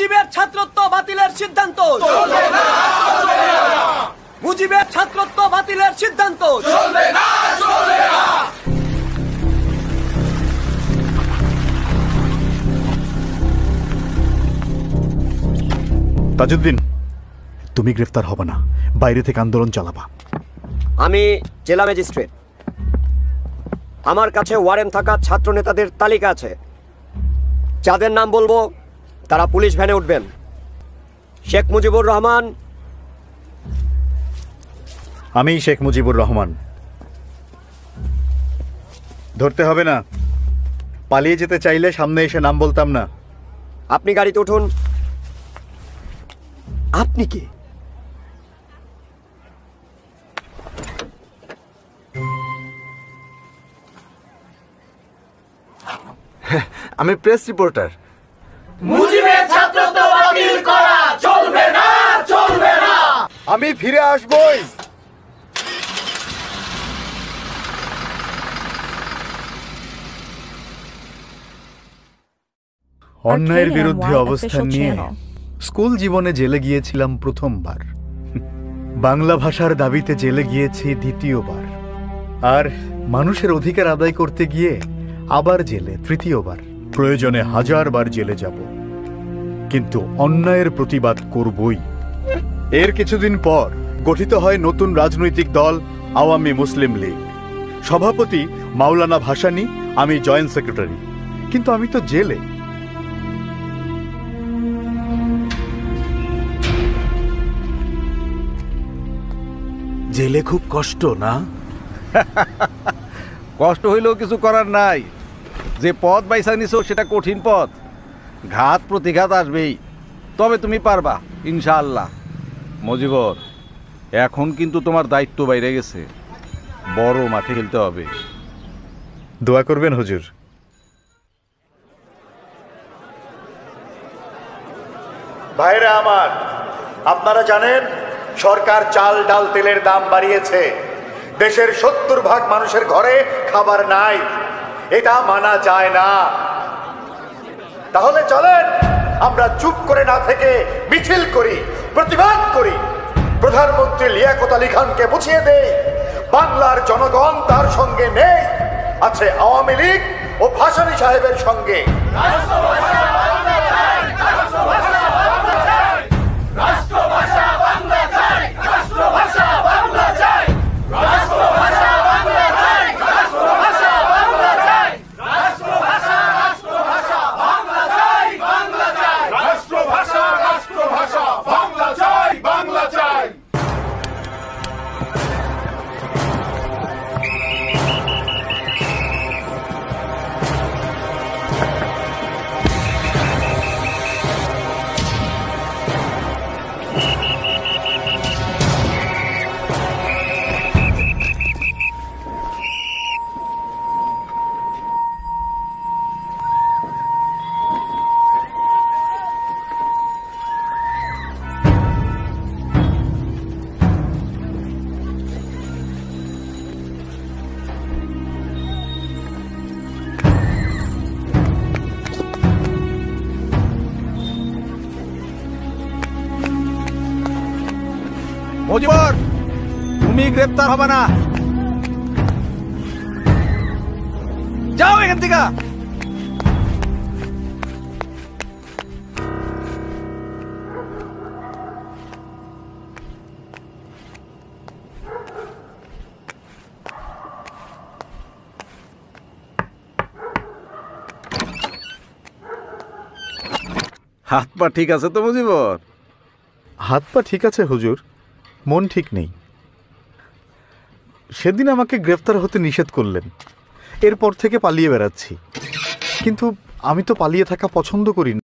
মুজিবের ছাত্রত্ব বাতিলের সিদ্ধান্ত চলবে না, চলবে না। মুজিবের ছাত্রত্ব বাতিলের সিদ্ধান্ত চলবে না, চলবে না। তাজউদ্দিন, তুমি গ্রেফতার হবে না, বাইরে থেকে আন্দোলন চালাবা। আমি জেলা ম্যাজিস্ট্রেট, আমার কাছে ওয়ারেন্ট থাকা ছাত্র নেতাদের তালিকা আছে। যাদের নাম বলবো তারা পুলিশ ভ্যানে উঠবেন। শেখ মুজিবুর রহমান। আমি শেখ মুজিবুর রহমান। ধরতে হবে না, পালিয়ে যেতে চাইলে সামনে এসে নাম বলতাম না। আপনি গাড়িতে উঠুন। আপনি কি? আমি প্রেস রিপোর্টার। মুজিবের ছাত্রত্ব বাতিল করা চলবে না, চলবে না। আমি ফিরে আসবই। অন্যায়ের বিরুদ্ধে অবস্থান নিয়ে স্কুল জীবনে জেলে গিয়েছিলাম প্রথমবার, বাংলা ভাষার দাবিতে জেলে গিয়েছি দ্বিতীয়বার, আর মানুষের অধিকার আদায় করতে গিয়ে আবার জেলে তৃতীয়বার। প্রয়োজনে 1000 বার জেলে যাব, কিন্তু অন্যায়ের প্রতিবাদ করবই। এর কিছুদিন পর গঠিত হয় নতুন রাজনৈতিক দল আওয়ামী মুসলিম লীগ। সভাপতি মাওলানা ভাসানী, আমি জয়েন্ট সেক্রেটারি। কিন্তু আমি তো জেলে। জেলে খুব কষ্ট না? কষ্ট হইলেও কিছু করার নাই। যে পথ বাইসা নিছো সেটা কঠিন পথ, ঘাত প্রতিঘাত আসবেই, তবে তুমি পারবা ইনশাআল্লাহ। মজিবর, এখন কিন্তু তোমার দায়িত্ব বাইরে গেছে, বড় মাঠে খেলতে হবে। দোয়া করবেন হুজুর। ভাইরা আমার, আপনারা জানেন সরকার চাল ডাল তেলের দাম বাড়িয়েছে। দেশের 70% মানুষের ঘরে খাবার নাই, এটা মানা যায় না। তাহলে চলেন আমরা চুপ করে না থেকে মিছিল করি, প্রতিবাদ করি, প্রধানমন্ত্রী লিয়াকত আলী খানকে বুঝিয়ে দেই বাংলার জনগণ তার সঙ্গে নেই, আছে আওয়ামী লীগ ও ভাসানী সাহেবের সঙ্গে। মজিবর, তুমি গ্রেফতার হবে না, যাও এখান থেকে। হাত পা ঠিক আছে তো মজিবর? হাত পা ঠিক আছে হুজুর, মন ঠিক নেই। সেদিন আমাকে গ্রেফতার হতে নিষেধ করলেন, এরপর থেকে পালিয়ে বেড়াচ্ছি। কিন্তু আমি তো পালিয়ে থাকা পছন্দ করি না।